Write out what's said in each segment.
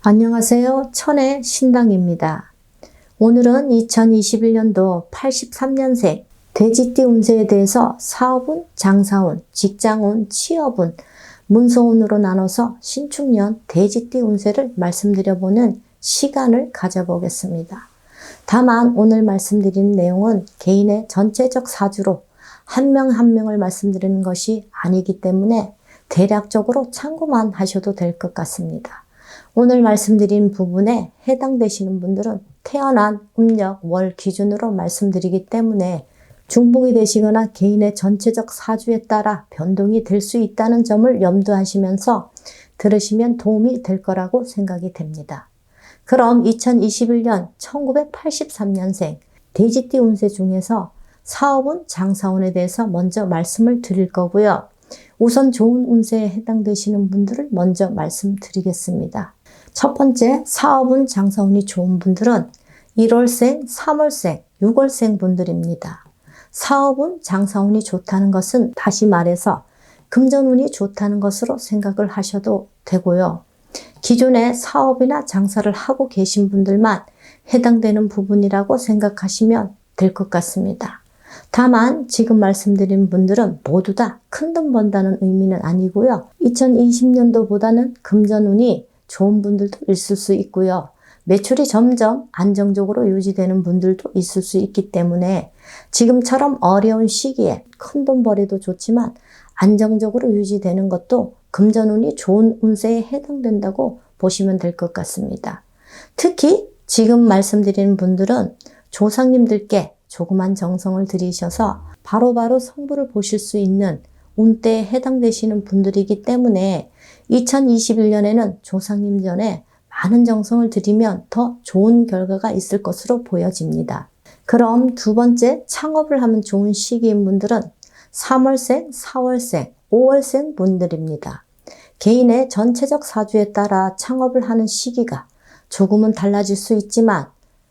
안녕하세요. 천의 신당입니다. 오늘은 2021년도 83년생 돼지띠 운세에 대해서 사업운, 장사운, 직장운, 취업운, 문서운으로 나눠서 신축년 돼지띠 운세를 말씀드려보는 시간을 가져보겠습니다. 다만 오늘 말씀드리는 내용은 개인의 전체적 사주로 한 명 한 명을 말씀드리는 것이 아니기 때문에 대략적으로 참고만 하셔도 될 것 같습니다. 오늘 말씀드린 부분에 해당되시는 분들은 태어난 음력, 월 기준으로 말씀드리기 때문에 중복이 되시거나 개인의 전체적 사주에 따라 변동이 될 수 있다는 점을 염두하시면서 들으시면 도움이 될 거라고 생각이 됩니다. 그럼 2021년 1983년생 돼지띠 운세 중에서 사업운, 장사운에 대해서 먼저 말씀을 드릴 거고요. 우선 좋은 운세에 해당되시는 분들을 먼저 말씀드리겠습니다. 첫 번째, 사업운, 장사운이 좋은 분들은 1월생, 3월생, 6월생 분들입니다. 사업운, 장사운이 좋다는 것은 다시 말해서 금전운이 좋다는 것으로 생각을 하셔도 되고요. 기존에 사업이나 장사를 하고 계신 분들만 해당되는 부분이라고 생각하시면 될 것 같습니다. 다만 지금 말씀드린 분들은 모두 다 큰돈 번다는 의미는 아니고요. 2020년도보다는 금전운이 좋은 분들도 있을 수 있고요. 매출이 점점 안정적으로 유지되는 분들도 있을 수 있기 때문에 지금처럼 어려운 시기에 큰돈 벌이도 좋지만 안정적으로 유지되는 것도 금전운이 좋은 운세에 해당된다고 보시면 될 것 같습니다. 특히 지금 말씀드리는 분들은 조상님들께 조그만 정성을 들이셔서 바로바로 성부를 보실 수 있는 운때에 해당되시는 분들이기 때문에 2021년에는 조상님 전에 많은 정성을 들이면 더 좋은 결과가 있을 것으로 보여집니다. 그럼 두 번째, 창업을 하면 좋은 시기인 분들은 3월생, 4월생, 5월생 분들입니다. 개인의 전체적 사주에 따라 창업을 하는 시기가 조금은 달라질 수 있지만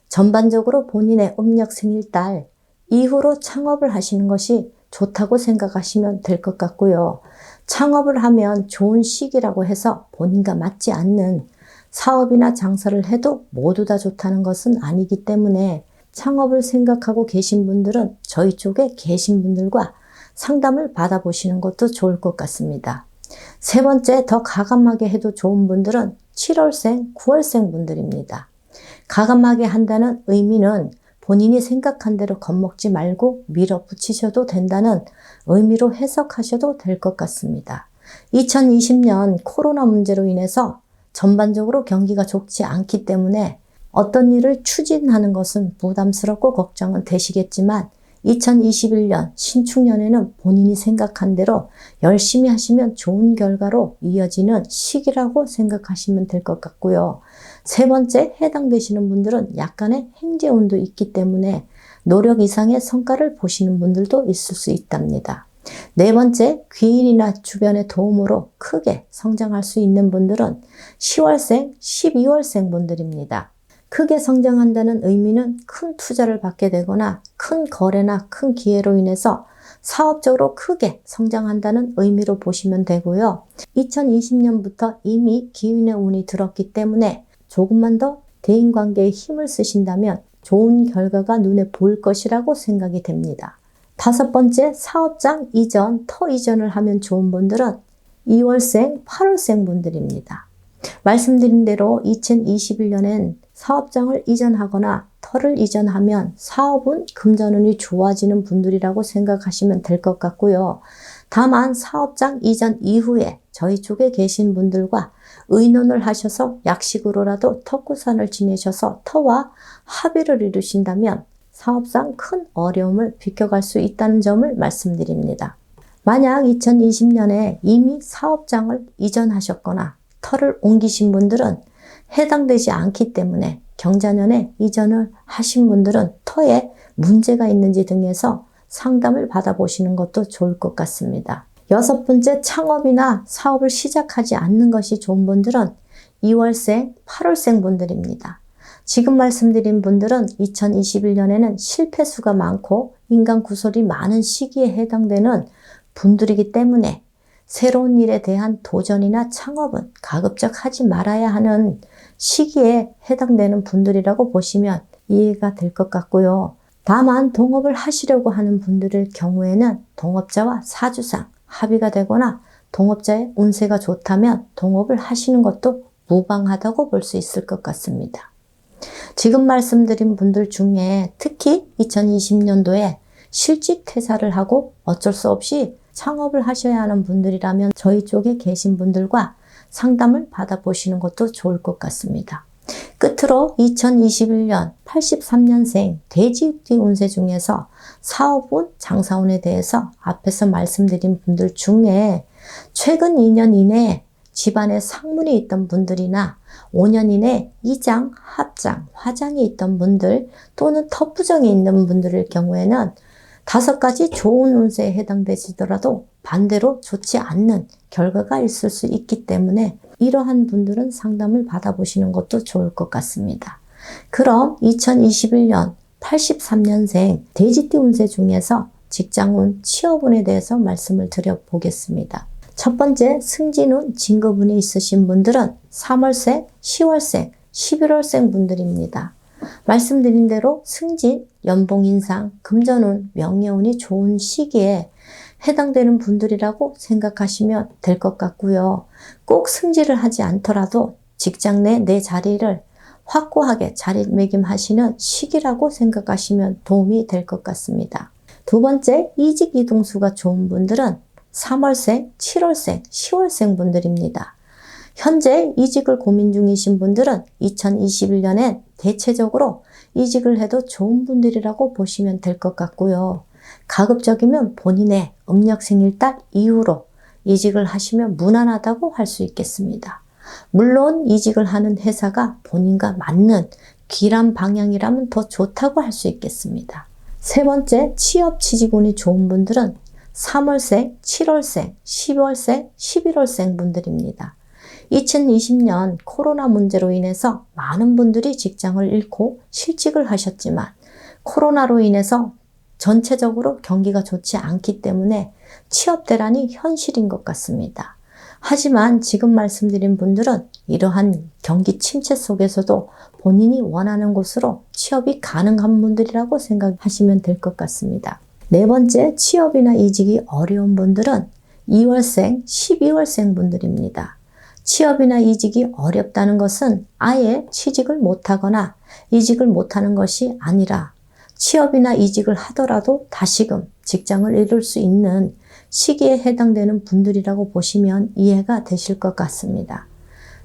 전반적으로 본인의 음력 생일달 이후로 창업을 하시는 것이 좋다고 생각하시면 될 것 같고요. 창업을 하면 좋은 시기라고 해서 본인과 맞지 않는 사업이나 장사를 해도 모두 다 좋다는 것은 아니기 때문에 창업을 생각하고 계신 분들은 저희 쪽에 계신 분들과 상담을 받아보시는 것도 좋을 것 같습니다. 세 번째, 더 가감하게 해도 좋은 분들은 7월생, 9월생 분들입니다. 가감하게 한다는 의미는 본인이 생각한 대로 겁먹지 말고 밀어붙이셔도 된다는 의미로 해석하셔도 될 것 같습니다. 2020년 코로나 문제로 인해서 전반적으로 경기가 좋지 않기 때문에 어떤 일을 추진하는 것은 부담스럽고 걱정은 되시겠지만 2021년 신축년에는 본인이 생각한 대로 열심히 하시면 좋은 결과로 이어지는 시기라고 생각하시면 될 것 같고요. 세 번째, 해당되시는 분들은 약간의 행제운도 있기 때문에 노력 이상의 성과를 보시는 분들도 있을 수 있답니다. 네 번째, 귀인이나 주변의 도움으로 크게 성장할 수 있는 분들은 10월생, 12월생 분들입니다. 크게 성장한다는 의미는 큰 투자를 받게 되거나 큰 거래나 큰 기회로 인해서 사업적으로 크게 성장한다는 의미로 보시면 되고요. 2020년부터 이미 기운의 운이 들었기 때문에 조금만 더 대인관계에 힘을 쓰신다면 좋은 결과가 눈에 보일 것이라고 생각이 됩니다. 다섯 번째, 사업장 이전, 터 이전을 하면 좋은 분들은 2월생, 8월생 분들입니다. 말씀드린 대로 2021년엔 사업장을 이전하거나 터를 이전하면 사업은 금전운이 좋아지는 분들이라고 생각하시면 될 것 같고요. 다만 사업장 이전 이후에 저희 쪽에 계신 분들과 의논을 하셔서 약식으로라도 터구산을 지내셔서 터와 합의를 이루신다면 사업상 큰 어려움을 비껴갈 수 있다는 점을 말씀드립니다. 만약 2020년에 이미 사업장을 이전하셨거나 터를 옮기신 분들은 해당되지 않기 때문에 경자년에 이전을 하신 분들은 터에 문제가 있는지 등에서 상담을 받아보시는 것도 좋을 것 같습니다. 여섯 번째, 창업이나 사업을 시작하지 않는 것이 좋은 분들은 2월생, 8월생 분들입니다. 지금 말씀드린 분들은 2021년에는 실패수가 많고 인간 구설이 많은 시기에 해당되는 분들이기 때문에 새로운 일에 대한 도전이나 창업은 가급적 하지 말아야 하는 시기에 해당되는 분들이라고 보시면 이해가 될 것 같고요. 다만 동업을 하시려고 하는 분들의 경우에는 동업자와 사주상 합의가 되거나 동업자의 운세가 좋다면 동업을 하시는 것도 무방하다고 볼 수 있을 것 같습니다. 지금 말씀드린 분들 중에 특히 2020년도에 실직 퇴사를 하고 어쩔 수 없이 창업을 하셔야 하는 분들이라면 저희 쪽에 계신 분들과 상담을 받아보시는 것도 좋을 것 같습니다. 끝으로 2021년 83년생 돼지띠 운세 중에서 사업운, 장사운에 대해서 앞에서 말씀드린 분들 중에 최근 2년 이내에 집안에 상문이 있던 분들이나 5년 이내 이장, 합장, 화장이 있던 분들 또는 터부정이 있는 분들의 경우에는 5가지 좋은 운세에 해당되시더라도 반대로 좋지 않는 결과가 있을 수 있기 때문에 이러한 분들은 상담을 받아보시는 것도 좋을 것 같습니다. 그럼 2021년 83년생 돼지띠 운세 중에서 직장운, 취업운에 대해서 말씀을 드려보겠습니다. 첫 번째, 승진운, 진급운이 있으신 분들은 3월생, 10월생, 11월생 분들입니다. 말씀드린 대로 승진, 연봉 인상, 금전운, 명예운이 좋은 시기에 해당되는 분들이라고 생각하시면 될 것 같고요. 꼭 승진을 하지 않더라도 직장 내 내 자리를 확고하게 자리매김하시는 시기라고 생각하시면 도움이 될 것 같습니다. 두 번째, 이직 이동수가 좋은 분들은 3월생, 7월생, 10월생 분들입니다. 현재 이직을 고민 중이신 분들은 2021년엔 대체적으로 이직을 해도 좋은 분들이라고 보시면 될 것 같고요. 가급적이면 본인의 음력생일달 이후로 이직을 하시면 무난하다고 할 수 있겠습니다. 물론 이직을 하는 회사가 본인과 맞는 길한 방향이라면 더 좋다고 할 수 있겠습니다. 세 번째, 취업 취직운이 좋은 분들은 3월생, 7월생, 10월생, 11월생 분들입니다. 2020년 코로나 문제로 인해서 많은 분들이 직장을 잃고 실직을 하셨지만 코로나로 인해서 전체적으로 경기가 좋지 않기 때문에 취업 대란이 현실인 것 같습니다. 하지만 지금 말씀드린 분들은 이러한 경기 침체 속에서도 본인이 원하는 곳으로 취업이 가능한 분들이라고 생각하시면 될 것 같습니다. 네 번째, 취업이나 이직이 어려운 분들은 2월생, 12월생 분들입니다. 취업이나 이직이 어렵다는 것은 아예 취직을 못하거나 이직을 못하는 것이 아니라 취업이나 이직을 하더라도 다시금 직장을 잃을 수 있는 시기에 해당되는 분들이라고 보시면 이해가 되실 것 같습니다.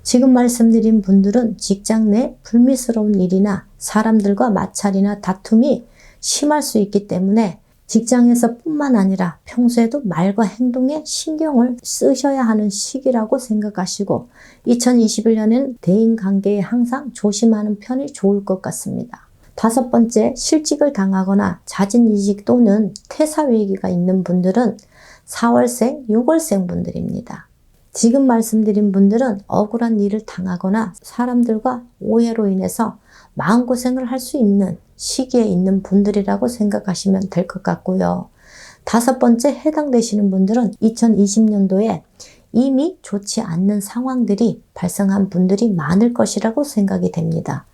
지금 말씀드린 분들은 직장 내 불미스러운 일이나 사람들과 마찰이나 다툼이 심할 수 있기 때문에 직장에서 뿐만 아니라 평소에도 말과 행동에 신경을 쓰셔야 하는 시기라고 생각하시고 2021년에는 대인관계에 항상 조심하는 편이 좋을 것 같습니다. 다섯 번째, 실직을 당하거나 자진이직 또는 퇴사 위기가 있는 분들은 4월생, 6월생 분들입니다. 지금 말씀드린 분들은 억울한 일을 당하거나 사람들과 오해로 인해서 마음고생을 할 수 있는 시기에 있는 분들이라고 생각하시면 될 것 같고요. 다섯 번째, 해당되시는 분들은 2020년도에 이미 좋지 않는 상황들이 발생한 분들이 많을 것이라고 생각이 됩니다.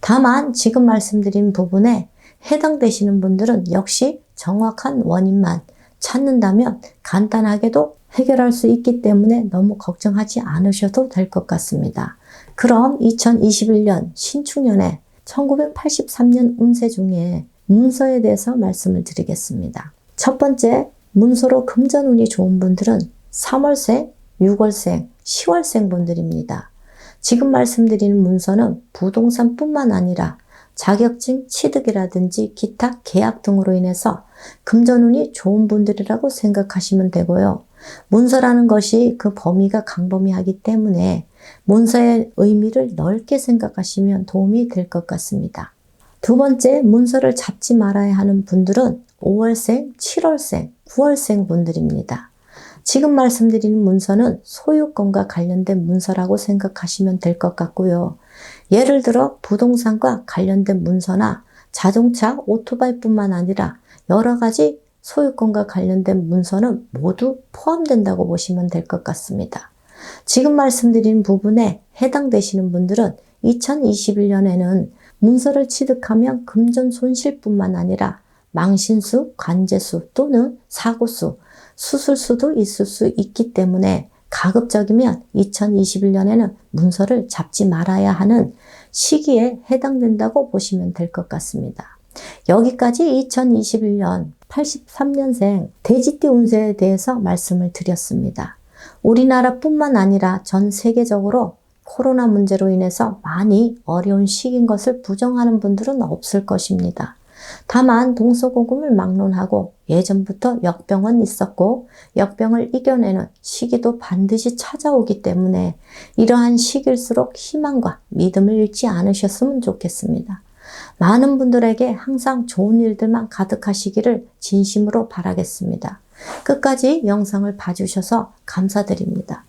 다만 지금 말씀드린 부분에 해당되시는 분들은 역시 정확한 원인만 찾는다면 간단하게도 해결할 수 있기 때문에 너무 걱정하지 않으셔도 될 것 같습니다. 그럼 2021년 신축년에 1983년 운세 중에 문서에 대해서 말씀을 드리겠습니다. 첫 번째, 문서로 금전운이 좋은 분들은 3월생, 6월생, 10월생 분들입니다. 지금 말씀드리는 문서는 부동산뿐만 아니라 자격증 취득이라든지 기타 계약 등으로 인해서 금전운이 좋은 분들이라고 생각하시면 되고요. 문서라는 것이 그 범위가 광범위하기 때문에 문서의 의미를 넓게 생각하시면 도움이 될 것 같습니다. 두 번째, 문서를 잡지 말아야 하는 분들은 5월생, 7월생, 9월생 분들입니다. 지금 말씀드리는 문서는 소유권과 관련된 문서라고 생각하시면 될 것 같고요. 예를 들어 부동산과 관련된 문서나 자동차, 오토바이뿐만 아니라 여러 가지 소유권과 관련된 문서는 모두 포함된다고 보시면 될 것 같습니다. 지금 말씀드린 부분에 해당되시는 분들은 2021년에는 문서를 취득하면 금전 손실뿐만 아니라 망신수, 관제수 또는 사고수, 수술수도 있을 수 있기 때문에 가급적이면 2021년에는 문서를 잡지 말아야 하는 시기에 해당된다고 보시면 될 것 같습니다. 여기까지 2021년 83년생 돼지띠 운세에 대해서 말씀을 드렸습니다. 우리나라뿐만 아니라 전 세계적으로 코로나 문제로 인해서 많이 어려운 시기인 것을 부정하는 분들은 없을 것입니다. 다만 동서고금을 막론하고 예전부터 역병은 있었고 역병을 이겨내는 시기도 반드시 찾아오기 때문에 이러한 시기일수록 희망과 믿음을 잃지 않으셨으면 좋겠습니다. 많은 분들에게 항상 좋은 일들만 가득하시기를 진심으로 바라겠습니다. 끝까지 영상을 봐주셔서 감사드립니다.